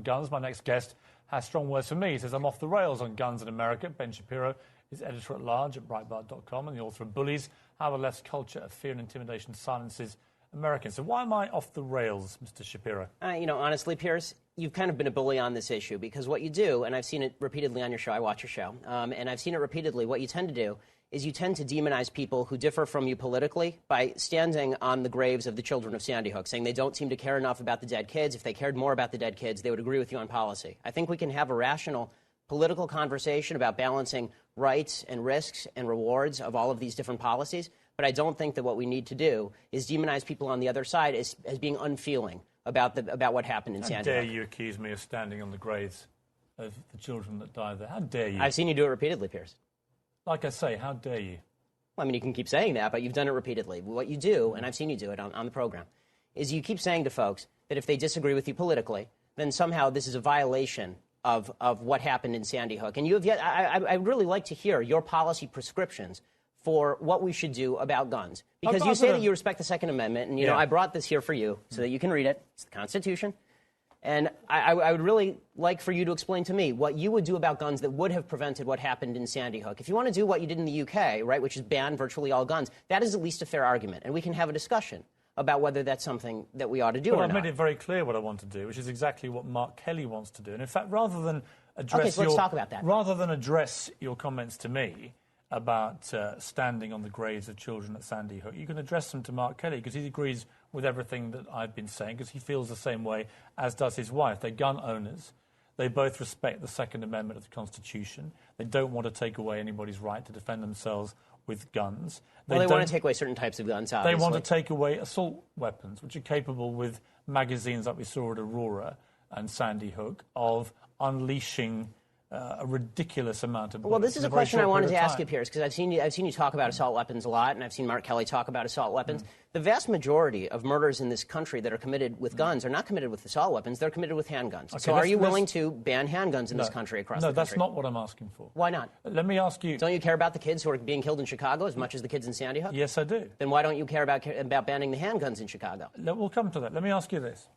Guns. My next guest has strong words for me. He says, I'm off the rails on guns in America. Ben Shapiro is editor-at-large at Breitbart.com and the author of Bullies, How the Left's Culture of Fear and Intimidation Silences Americans. So why am I off the rails, Mr. Shapiro? Honestly, Piers, you've kind of been a bully on this issue because what you do, and I've seen it repeatedly on your show, I watch your show, and I've seen it repeatedly, what you tend to do is you tend to demonize people who differ from you politically by standing on the graves of the children of Sandy Hook, saying they don't seem to care enough about the dead kids. If they cared more about the dead kids, they would agree with you on policy. I think we can have a rational political conversation about balancing rights and risks and rewards of all of these different policies, but I don't think that what we need to do is demonize people on the other side as being unfeeling about what happened in Sandy Hook. How dare you accuse me of standing on the graves of the children that died there? How dare you? I've seen you do it repeatedly, Piers. Like I say, how dare you? Well, I mean, you can keep saying that, but you've done it repeatedly. What you do, and I've seen you do it on the program, is you keep saying to folks that if they disagree with you politically, then somehow this is a violation of what happened in Sandy Hook. And you have yet, I'd really like to hear your policy prescriptions for what we should do about guns. Because you say that you respect the Second Amendment, and, you know, I brought this here for you so that you can read it. It's the Constitution. And I would really like for you to explain to me what you would do about guns that would have prevented what happened in Sandy Hook. If you want to do what you did in the UK, right, which is ban virtually all guns, that is at least a fair argument. And we can have a discussion about whether that's something that we ought to do or not. Well, I've made it very clear what I want to do, which is exactly what Mark Kelly wants to do. And in fact, rather than address let's talk about that. Rather than address your comments to me about standing on the graves of children at Sandy Hook, you can address them to Mark Kelly, because he agrees with everything that I've been saying, because he feels the same way, as does his wife. They're gun owners. They both respect the Second Amendment of the Constitution. They don't want to take away anybody's right to defend themselves with guns. They want to take away certain types of guns, obviously. They want to take away assault weapons, which are capable, with magazines like we saw at Aurora and Sandy Hook, of unleashing a ridiculous amount of bullets. Well, this is a question I wanted to ask you, Piers, because I've seen you talk about assault weapons a lot, and I've seen Mark Kelly talk about assault weapons. The vast majority of murders in this country that are committed with guns are not committed with assault weapons. They're committed with handguns. Okay, so are you willing to ban handguns in this country across the country? No, that's not what I'm asking for. Why not? Let me ask you... Don't you care about the kids who are being killed in Chicago as much as the kids in Sandy Hook? Yes, I do. Then why don't you care about banning the handguns in Chicago? We'll come to that. Let me ask you this.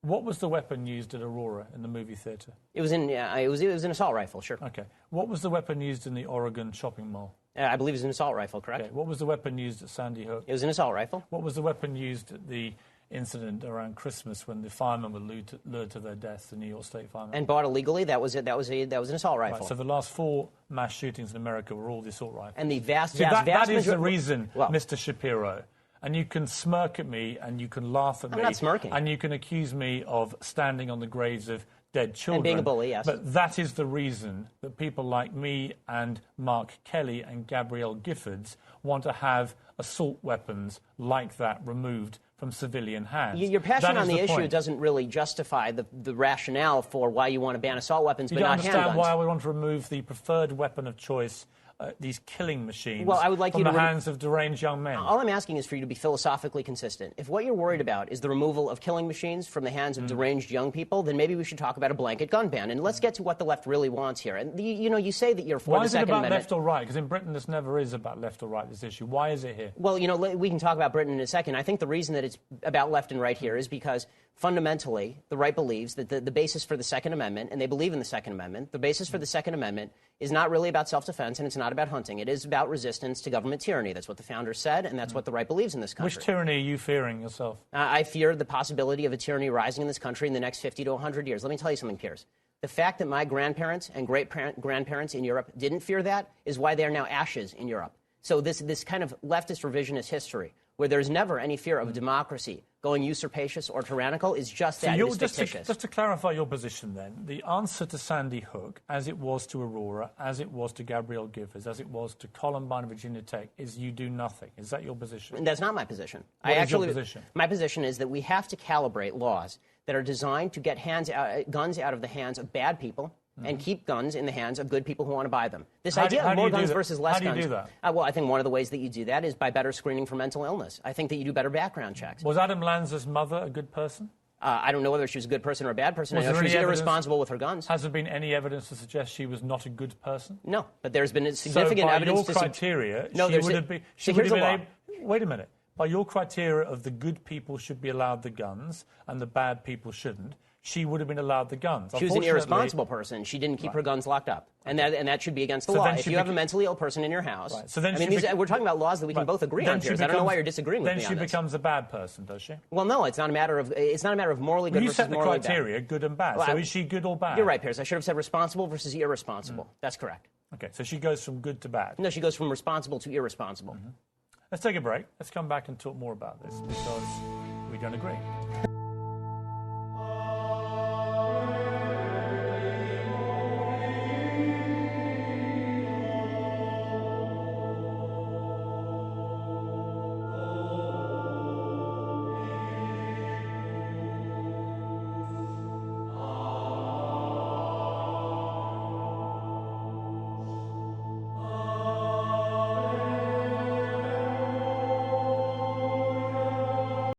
What was the weapon used at Aurora in the movie theatre? It was an assault rifle, sure. Okay. What was the weapon used in the Oregon shopping mall? I believe it was an assault rifle, correct? Okay. What was the weapon used at Sandy Hook? It was an assault rifle. What was the weapon used at the incident around Christmas when the firemen were lured to their deaths, the New York State firemen? And bought illegally? That was an assault rifle. Right, so the last 4 mass shootings in America were all the assault rifles. And the vast that is the reason, Mr. Shapiro. And you can smirk at me, and you can laugh at me. I'm not smirking. And you can accuse me of standing on the graves of dead children. And being a bully, yes. But that is the reason that people like me and Mark Kelly and Gabrielle Giffords want to have assault weapons like that removed from civilian hands. Your passion on the issue doesn't really justify the rationale for why you want to ban assault weapons, but not handguns. You don't understand why we want to remove the preferred weapon of choice, these killing machines, from the hands of deranged young men. All I'm asking is for you to be philosophically consistent. If what you're worried about is the removal of killing machines from the hands of deranged young people, then maybe we should talk about a blanket gun ban. And let's get to what the left really wants here. And you say that you're for the Second Amendment. Why is it about left or right? Because in Britain this never is about left or right, this issue. Why is it here? Well, we can talk about Britain in a second. I think the reason that it's about left and right here is because fundamentally the right believes that the basis for the Second Amendment, and they believe in the Second Amendment, the basis for the Second Amendment is not really about self-defense, and it's not about hunting. It is about resistance to government tyranny. That's what the founders said, and that's what the right believes in this country. Which tyranny are you fearing yourself? I fear the possibility of a tyranny rising in this country in the next 50 to 100 years. Let me tell you something, Piers. The fact that my grandparents and great-grandparents in Europe didn't fear that is why they are now ashes in Europe. So this kind of leftist revisionist history, where there's never any fear of democracy going usurpacious or tyrannical, is just that. It is fictitious. Just to clarify your position then, the answer to Sandy Hook, as it was to Aurora, as it was to Gabrielle Giffords, as it was to Columbine, Virginia Tech, is you do nothing. Is that your position? That's not my position. What is your position? My position is that we have to calibrate laws that are designed to get guns out of the hands of bad people and keep guns in the hands of good people who want to buy them. This idea of more guns versus less guns. How do you do that? Well, I think one of the ways that you do that is by better screening for mental illness. I think that you do better background checks. Was Adam Lanza's mother a good person? I don't know whether she was a good person or a bad person. I know she was irresponsible with her guns. Has there been any evidence to suggest she was not a good person? No, but there's been significant evidence to... So by your criteria, no, she would have been... Here's the law. Wait a minute. by your criteria of the good people should be allowed the guns and the bad people shouldn't, she would have been allowed the guns. She was an irresponsible person. She didn't keep her guns locked up. And that should be against the law. If you have a mentally ill person in your house, so then we're talking about laws that we can both agree on, Piers. I don't know why you're disagreeing with me on this. Then she becomes a bad person, does she? Well, no, it's not a matter of morally good versus morally bad. You set the criteria, good and bad. So is she good or bad? You're right, Piers. I should have said responsible versus irresponsible. That's correct. Okay, so she goes from good to bad. No, she goes from responsible to irresponsible. Let's take a break. Let's come back and talk more about this because we don't agree.